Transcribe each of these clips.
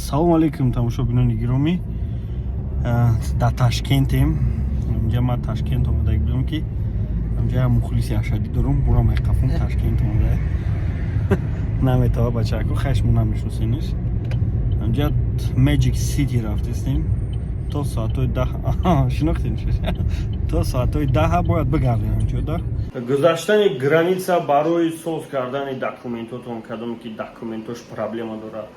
Салом алейкум тамошобинони гиромӣ. Дар Ташкентем. Инҷа ман Ташкент омада будам ки инҷа мухлиси ашадӣ дорам. Бурам айқафум Ташкент омада. Наметава бачако хашму намешносениш. Инҷа Magic City рафтестем. То соатои 10 шинохтем. То соатои 10 бояд бигардем инҷода. Гузаштани граница барои соз кардани документотон, кадоме ки документош проблема дорад,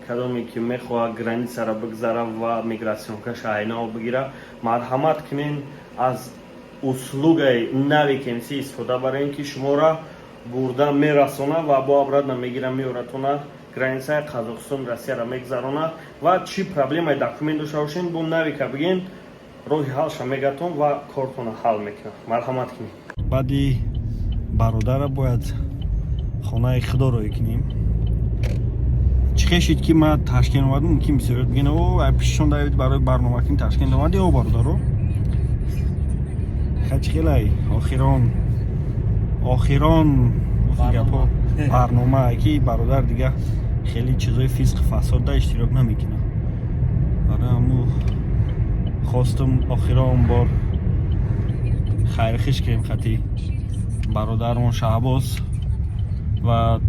кадоме ки мехоҳад границаро бигзара ва мигратсионкаш айнао бигира, марҳамат кунен аз услугаи нави кемси истифода барен ки шуморо бурда мерасона ва бо обратно мегира меоратона границаи Қазоқистон Россияро мегзарона ва чи проблемаи документ дошта бошен бо нави ка биген роҳи ҳалша мегатон ва кортона ҳал мекунад. Марҳамат кунед. Баъди бародара бояд хонаи худоро кунем. Чӣ хешид ки ман Ташкент омадам, ки бисёрият мегӯянд о ай пишишон давид барои барнома кунем Ташкент омадӣ о бародаро. Хачхелай охирон гапо барнома ки бародар дига хеле чизои фисқ фасодда иштирок намекунад. Ара аму хостум охирон бор хайрхиш кунем хати бародармон Шаҳбоз ва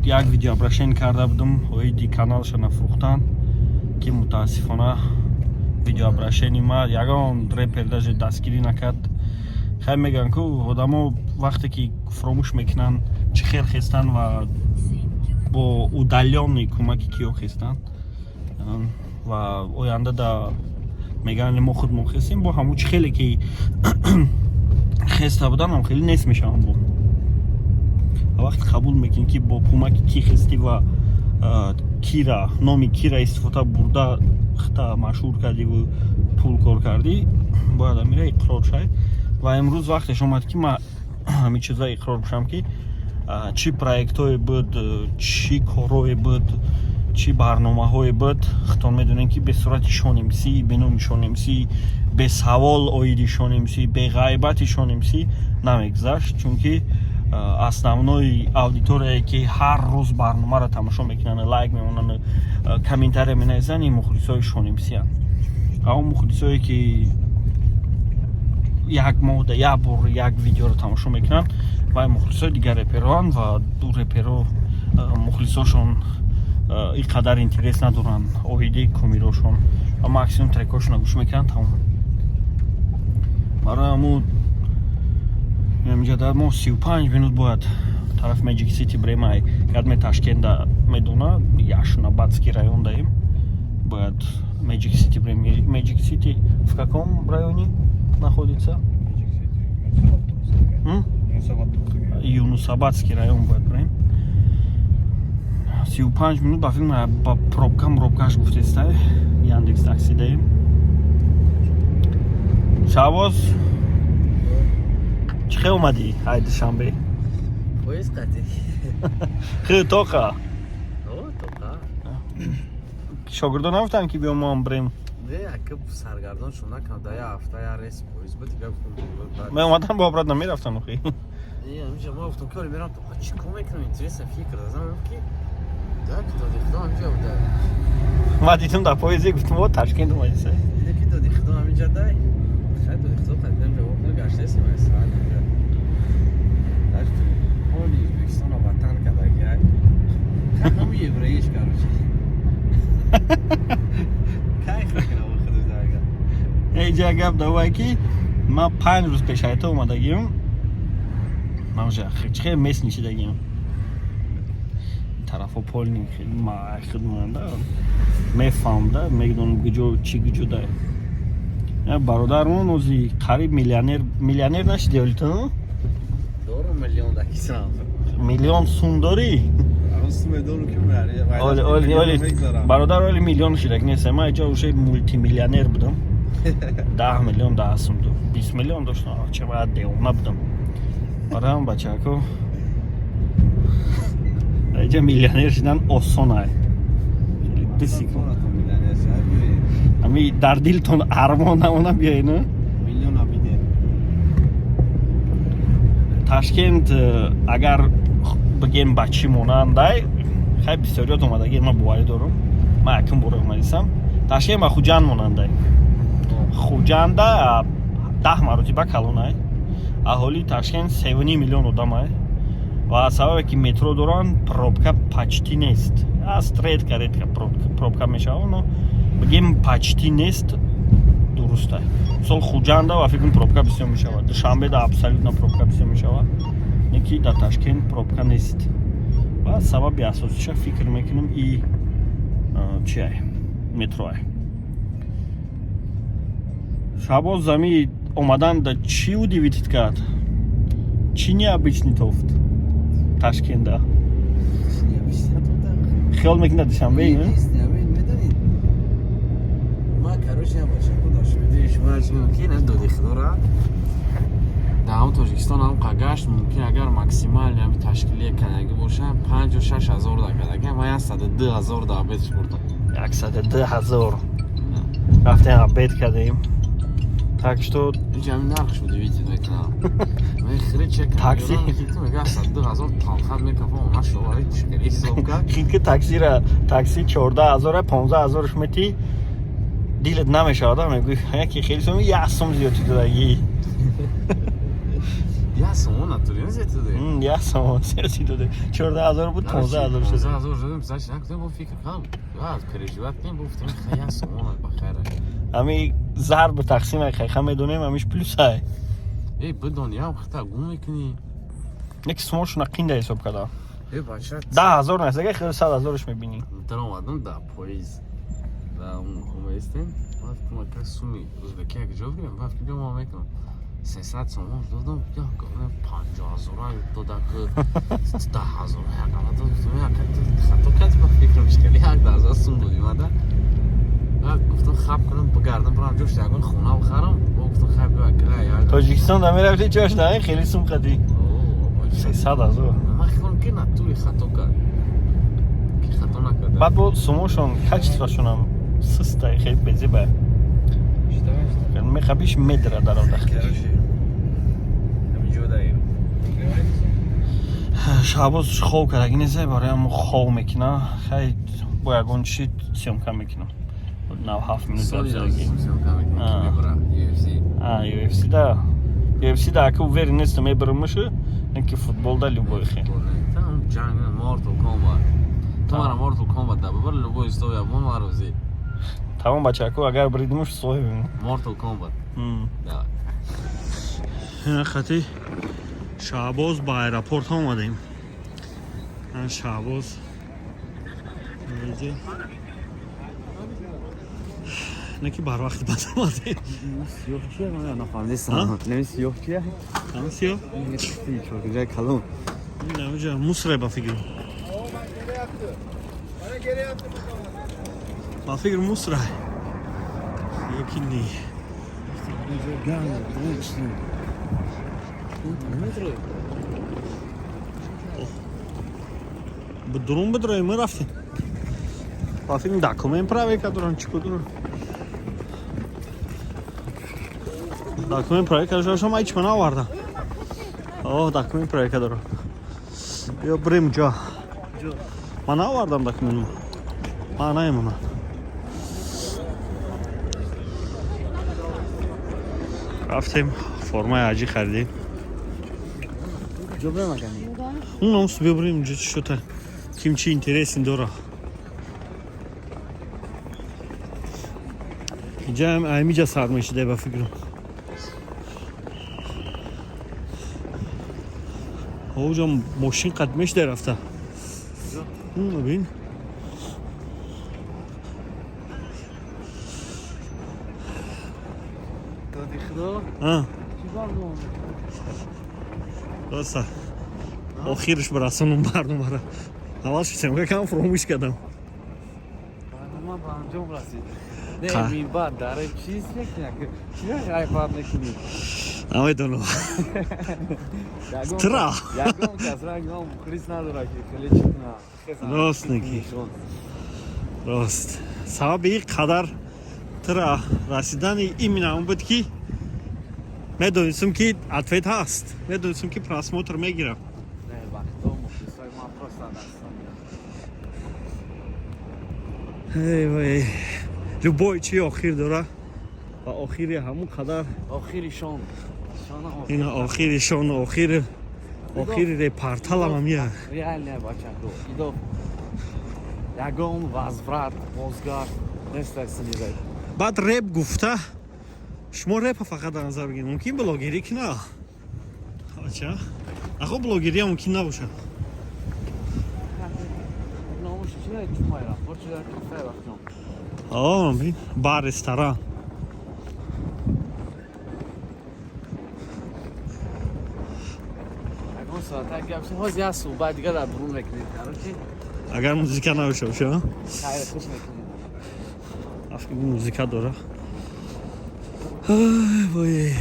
як видеообращение карда будам оиди каналша нафрӯхтан ки мутаассифона видеообращение ма ягон репер даже дастгирӣ накард. Хай мегӯянд ку одамо вақте ки фуромӯш мекунанд чӣ хел хестанд ва бо удалённи кӯмаки киё хестанд ва ояндада мегӯянд мо худ мо хестем бо ҳамун чӣ хеле ки хеста буданам хеле нест мешавам бо вақте қабул мекунӣ ки бо кӯмаки ки хестӣ ва кира номи кира истифода бурда хта машҳур кардӣ ва пул кор кардӣ бояд амира иқрор шавед. Ва имрӯз вақтеш омад ки ман ҳамин чиза иқрор бошам ки чӣ проектҳое буд, чӣ корое буд, чӣ барномаҳое буд, хитон медонем ки бе сурати шонемсӣ, бе номи шонемсӣ, бе савол оиди шонемсӣ, бе ғайбати шонемсӣ намегузашт, чунки основной аудиторияе ки ҳар рӯз барномаро тамошо мекунанд, лайк мемонанд, комментария менависанд, ин мухлисои шонемсианд. Ҳамон мухлисое ки як моҳда як бор як видеоро тамошо мекунанд ва мухлисои дигар репероанд ва ду реперо мухлисошон ин қадар интерес надоранд оиди кумирошон ва максимум трекошона гӯш мекунанд. тамом барои ҳамун меҷада мо 35 минут бояд тараф Magic City бремай кадме Ташкента медона Яшнобадский район даем бояд Magic City брем. Magic City в каком районе находится? Юнусабадский район бояд брем. 35 минут ба филм ба пробкаш гуфтестай Яндекс такси даем. Шабоз чӣ хел омадӣ ҳай душанбе? Поезд қатӣ. Хеле тоқа. Тоқа. Шогирдон нафтам ки биём мо ҳам брем. Не, ака саргардон шуна кан да я ҳафта я рейс поезд буд дига гуфтам. Мен омадам бо обратно мерафтам охи. Не, амҷа мо гуфтам ки оли мерам тоқа чӣ кор мекунам интересно фикр дадам ки так доди худо амҷа буда. Ма дидам дар поезде гуфтам о Ташкент омадиса. Дида ки доди худо амҷа дай. Хай доди худо қадам ҷавоб нагаштесим ай саат амҷа. Дашти оли O'zbekiston ватан кадаги ай. Как ҳам евреиш короче. Кайф мекунам худо дага. Эҷа гап давай ки ман 5 рӯз пеш айта омадагим. Ман уже чӣ хел мест нишидагим. Тарафо полни хеле май худманда мефаҳмда мегидонам гуҷо чӣ гуҷода. Я бародармон ози қариб миллионер нашиди оли ту? Дорум миллион дакисам. Миллион сум дорӣ? Медонам ки мери. Оли бародар оли миллион шидак нест. Ман иҷо уже мультимиллионер будам. 10 миллион 10 сум 20 миллион доштам. Чева девона будам. Барам бачако. Иҷо миллионер шидан осон ай. Ами дар дилтон армон намона биёй на? Миллион абиде. Ташкент агар бигем ба чӣ монандай хай бисёриёт омадагӣ ман боварӣ дорам. من اکنون برو مریسم تاشکент ما خوجند ماننده خوجنده 10 مرتبه کلونه اهالی تاشکент 3.5 میلیون آدمه و سبب که مترو دارن پروبکا پچتی نیست استریت کرد که پروبکا میشه اونو بگیم پچتی نیست درسته سال خوجنده و فکر پروبکا بسیار میشه دوشنبه دا ابسولوت پروبکا بسیار میشه یکی در تاشکент پروبکا نیست و سبب اساسیش فکر میکنم ای چیه متروه شباز زمین اومدن در چی و دیویتید کرد چی необычный توفت تاشکент دا خیال میکنه دوشنبه این میدونید ما کاروش هم باشه خودش میدونی شما از ممکنه دو دخدورا در همون تاجیکستان هم قگشت ممکن اگر مکسیمال یعنی تشکیلی کنگی باشه 5 و 6 هزار دا کنگی ما 102 هزار دا بیت بردم 102 هزار رفتیم عبید کردیم تاکش تو جمعی نرخش بودی بیتید میکنم من خیلی چک تاکسی میگه 102 هزار تانخد میکفم اونا شواری تشکیلی حساب کرد که تاکسی 14 هزار 15 هزارش میتی دیلت نمیشه آدم میگوی یکی خیلی سومی یه سوم زیادی دادگی یه سوم نتوری نزیده ده یه سوم زیادی داده 14 هزار بود 15 هزار شده 15 هزار شده بزنش نکتیم با فکر کنم از پریجوات کنیم گفتیم خیلی سوم بخیره همی ضرب تقسیم خیلی میدونیم همیش پلوس های ای بدونی هم خطا گم میکنی یکی سومش نقینده حساب کرده ای بچه 10 هزار نسته خیلی 100 هزارش میبینی در اومدم در پاییز و اون ایستیم باید که سومی ازبکی اگه جا بگیرم باید که بیام میکنم 300 سوم دادم یا گفتم 50 هزار تو دکه 10 هزار حقا دادم خطا کت با فکرم شکلی حق در ازاز سوم دادیم آده گفتم خب کنم بگردم برام جوش داگون خونه بخرم گفتم خب بگرم تاجیکستان دمی رفتی جاش نه خیلی سوم خدی 300 هزار من خیلی که نتوری خطا کرد که خطا نکرده بعد با سوموشون کچترشون هم سسته خیلی بزیبه میخوابیش میدره در آن داخل شباز خواب کرد اگه نیزه برای هم خواب میکنه خیلی باید اون چی سیوم کم میکنم 9-7 minút zavzagi. UFC да. UFC да, ако уверен не сте ме бърмаше, неки футбол да любой хе. Там джанг Mortal Kombat. Тумара Mortal Kombat да, бабар любой история, мон марози. Tamam бача, ако агар бридимуш соевим. Mortal Kombat. Да. Ина хати Шабоз ба аэропорт омадем. Ан Шабоз. Види. نکی بر وقت بس اومده سیاه چیه من نفهمیدم نمی سیاه چیه هم سیاه چون جای کلون نه اونجا موسره با فکر با فکر موسره یکی نی بدرون بدرون ما رفتیم با فکر دکومنت پراوی کدرون چیکو درون داکومنت پراوی شما هیچ من آوردم داکومنت پراوی کدرون بیا بریم جا من آوردم داکومنت من نمیمونم رفتیم فرمای عجی خریدیم جا بریم اکنی اون ناموس بیا بریم اینجا چی شده کیم چی اینترس این داره اینجا هم امیجا سرمایه شده با فکرم اونجا ماشین قدمش در رفته اون ببین دادی خدا چی بردم راسته آخیرش برسونم بردم برای اولش سمگه کم فراموش کردم من به انجام رسید نه می بعد داره چیز نکنه چیه ایپاد نکنی نمیدونم ترا یکم کس را گم خریس نداره که خیلی چکنه راست نکی راست سبب این قدر ترا رسیدن این منام بود که میدونستم که اتفیت هست میدونستم که پراسموتر میگیرم نه وقتا مخلصای ما پرستان هستن ای وای любой چی آخر داره و آخری همون قدر آخری شان این آخرشون آخر رپارتال هم میه реальная бачако идо ягон возврат мозгар нестасын идет بعد رپ گفته شما رپ فقط در نظر بگیرید ممکن بلاگری که نه آچه اخو بلاگری هم ممکن نباشه ناموش چیه چمایرا برچه در کافه وقتم آه بین بار رستوران ягон соата гапси ҳоз я суҳбат дигар дар бурун мекунед короче اگر موزیکا نباشه باشه хайр хуш мекунед افکی موزیکا داره ای وای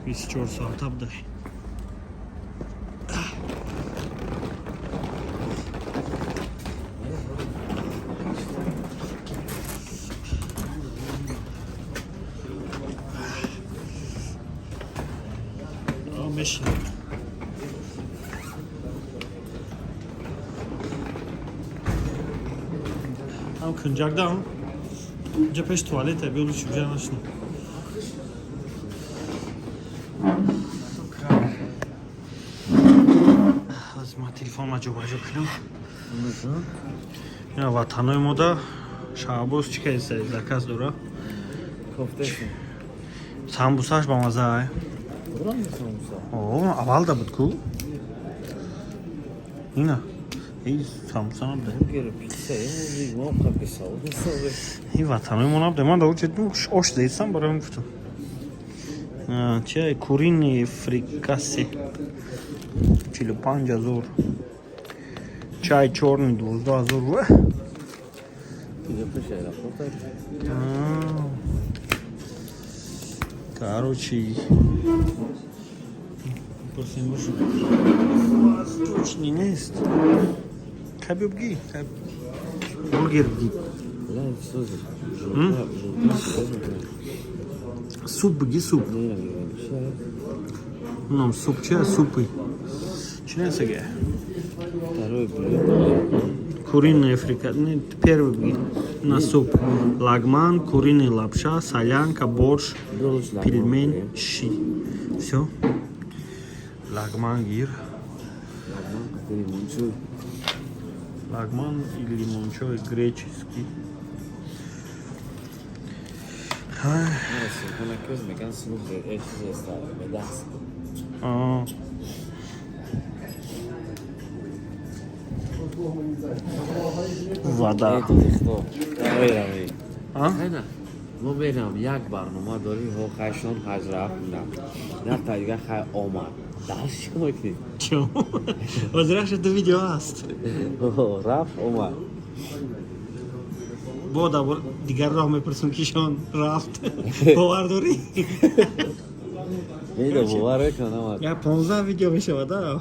24 ساعت بده ماشي هم کنجاکدا اینجا پیش توالته بیولو چوجا نشنی از ما تلفن ما جواب کنم اینا وطنای ما دا شعبوز چی که زکاز داره кофтаси سامبوساش با مزه اوه اول دا بود کو اینا ای سامبوسا نبده бургер питса ему мам написал این ватанои мо набуде ман даво ҷидду ош заистам барои гуфтам чай курини фрикасе 45000 чай чорни 12000 иде пеш аэропорта короче просим бош точно нест кабибги бургер бги лайк созы суп бги суп ну суп чай супы чинесеге второй блюдо куриный фрикат не первый бги на суп лагман куриный лапша солянка борщ пельмень щи все лагман гир лимончой лагман и лимончой греческий Una cosa mi canso di essere stato medasso. вода Это что? Ой, Айна, ما برم یک برنامه داریم ها خیشان حج رفت نه تایگه خیلی آمد درش شما کنید چون وزرخش تو ویدیو هست رفت آمد با دیگر راه میپرسون کشان رفت باور داری؟ میده باور کنم یا 15 ویدیو میشه ده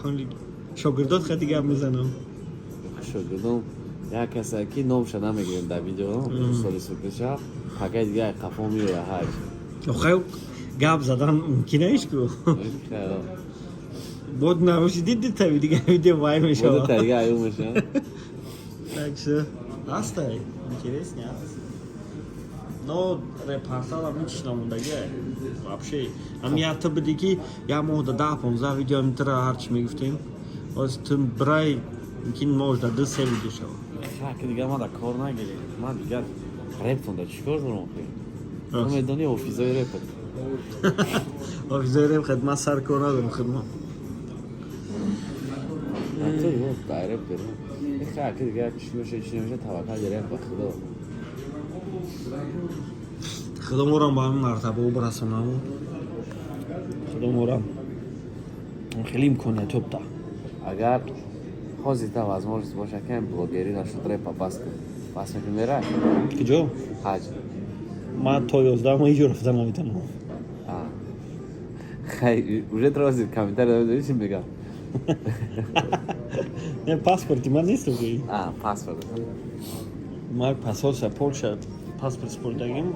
شاگردات خیلی گپ میزنم شاگردم یک کسی که نام شده نمیگیریم در ویدیو سالی سوکشا فقط دیگه قفا میره حج خیلی گپ زدن ممکنه ایش کو بود نباشی دید تا دیگه ویدیو وای میشه بود تا دیگه ایو میشه takže nastaje интереснее но репортажа мечтамондagi вообще амиятта бидики я мода 10-15 видео митра ҳарчи мегуфтем оз тун брай мумкин можда 2-3 видео шава хак дига ма да кор нагирем ман дигар рептонда чикор дорам хе медони офизои реп офизои реп хидмат сар кор надорам хидмат то вот да реп дорам хак дига чӣ меша таваккал дорем ба худо худо морам ба ҳамин мартаба обрасонам худо морам хеле имконият ёфта агар ҳозирда возможность боша ки блогери нашуд репа бас мекунӣ мерай куҷо ҳаҷ ман то 11 моҳи ҷо рафта наметавонам хай уже трози комментарий дадӣ чӣ мегам не паспорти ман нестам ки паспорт ман пасоса полша паспорт спордагим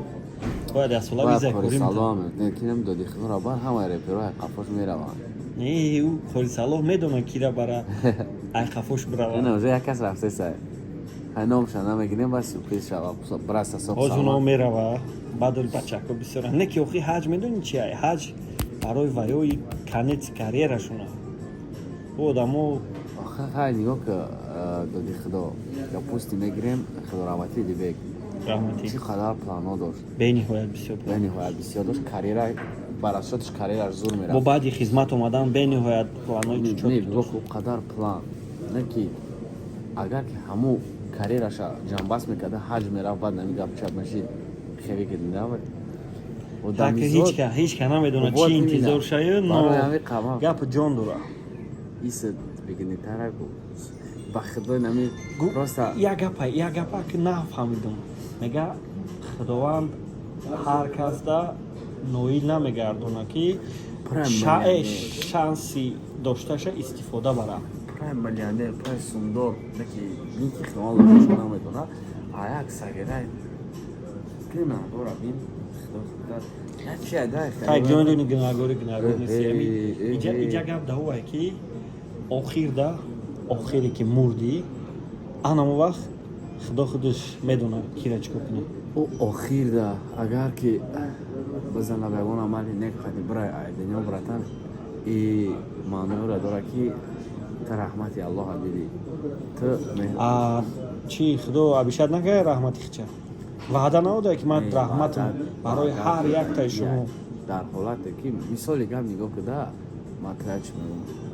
бояд ясола виза курим салом не ки намдоди худро бар ҳама реперои қафош мераванд не ӯ холи салоҳ медонад кира бара ай қафош биравад не уже як кас рафтесай номша намегирем ва сюрприз шава брас асоб озуно мерава бадори бачако бисёра не ки охи ҳаҷ медони чи ай ҳаҷ барои ваёи канеци карьерашуна одамо хай нигоҳ ка доди худо допусти мегирем худо раҳмати дибек раҳмати чӣ қадар плано дошт бениҳоят бисёр бениҳоят бисёр дошт карьера бар асосиш карьераш зур бо мерафт баъди хизмат омадан бениҳоят планои не бигоф қадар план не ки агар ки ҳаму карьераша ҷанбаст мекарда ҳаҷ мерафт баъд нами гапчап машид хеле ки динавад ҳеҷ ка намедонад чӣ интизор шаё но гапи ҷон дора иса бигинитараку ба худои нами просто як гапа ки нафаҳмидум мега худованд ҳар касда ноил намегардона ки шанси дошташа истифода барад прай миллионер прай сумдор неки ники ихтимол дошта намедона а як сагирай ки надора бин так ҷондони гинагори несиями иҷа гап даҳувай ки охирда охире ки мурдӣ анамо вақт худо худаш медона кира чӣ кор кунад охирда агар ки бизанаб ягон амали нек хади бирай айдинё братан и маъноиро дора ки та раҳмати аллоҳа диди ту чӣ худо абишад накард раҳмати хича ваъда надода ки ман раҳматам барои ҳар яктаи шумо дар ҳолате ки мисоли гап нигоҳ куда матлаб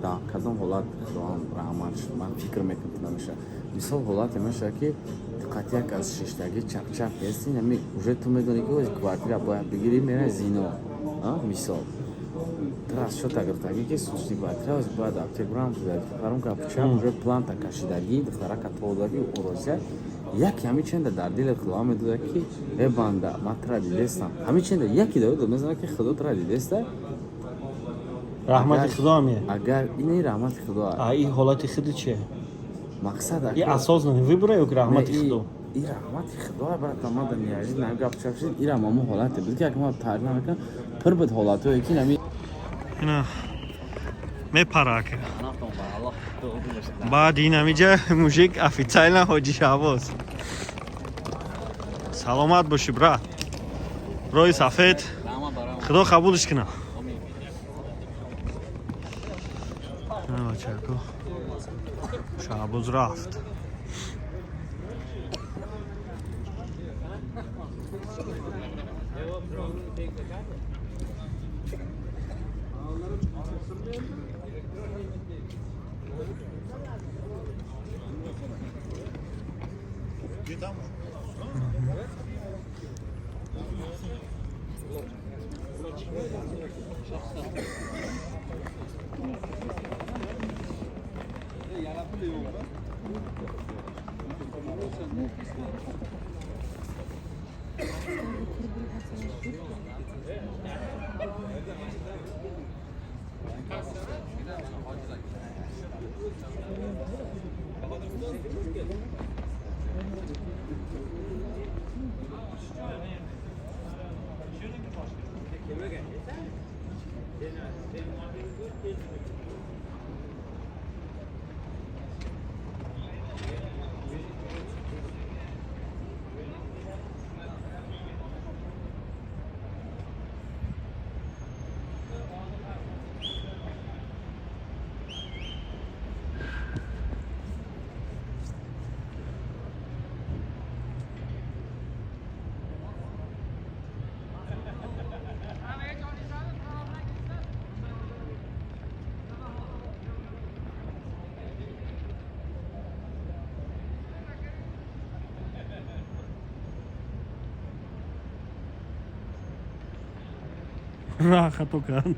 дар кадом ҳолат худоам раҳмат ман фикр мекунам меша мисол ҳолате меша ки қатъяк аз шиштагӣ чапчап ҳести нами уже ту медонӣ ки ози квартира бояд бигирӣ мерай зино мисол ту аз шота гирифтагӣ ки сусти квартира ози бояд аптегурам фаром капчап уже планта кашидагӣ духтарака толдагӣ урозия як ҳами ченда дар диле худоам медода ки е банда ман тура дидестам ҳами ченда яки дод мезана ки худо тура дидеста раҳмати худоам е агар ин раҳмати худо ин ҳолати худи чие мақсад и осознанӣ выбора ё ки раҳмати худо ин раҳмати худо братан ман дар ниҳоят нами гап чапшид ира мамо ҳолате буд ки як ман таъриф намекунам пир буд ҳолатое ки нами ина мепарак баъд ин ҳамиҷа мужик официально ҳоҷи шаҳбоз саломат боши брат роҳи сафед худо қабулш кина бачако шаҳбоз рафт Раха токан.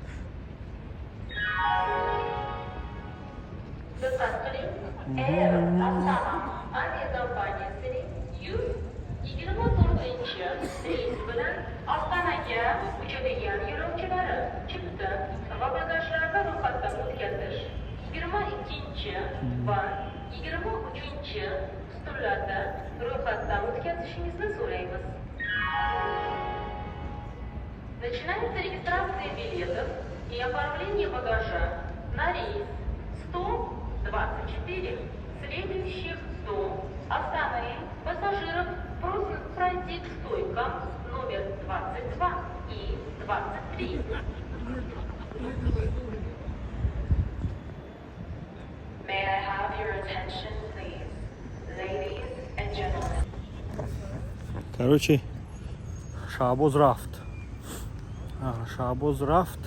Eğer Aslan aviakompaniyasining 129-reys bilan Ostonaga uchadigan yo'lovchilari chipta va bagajlarni ro'yxatdan o'tkazish 22 va 23 stullarda ro'yxatdan o'tkazishingizni so'raymiz. Начинается регистрация билетов и оформление багажа на рейс 124 следующих до Остальные пассажиров просят пройти к стойкам номер 22 и 23. May I have your attention, please, ladies and gentlemen? Короче, Шабоз рафт. Шабоз рафт.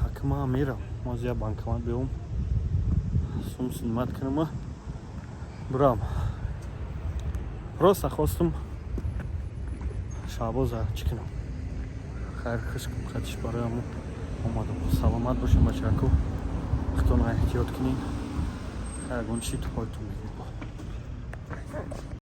Акма мира. Мазия банкомат беум. Сум снимат кнама. Брам. Просто хостум Шабоза чикнам. Хайр хишкам хатиш бараму. Омадам. Саламат бошем бачаку. Хто на эҳтиёт кинин. Ягон чит хойтум.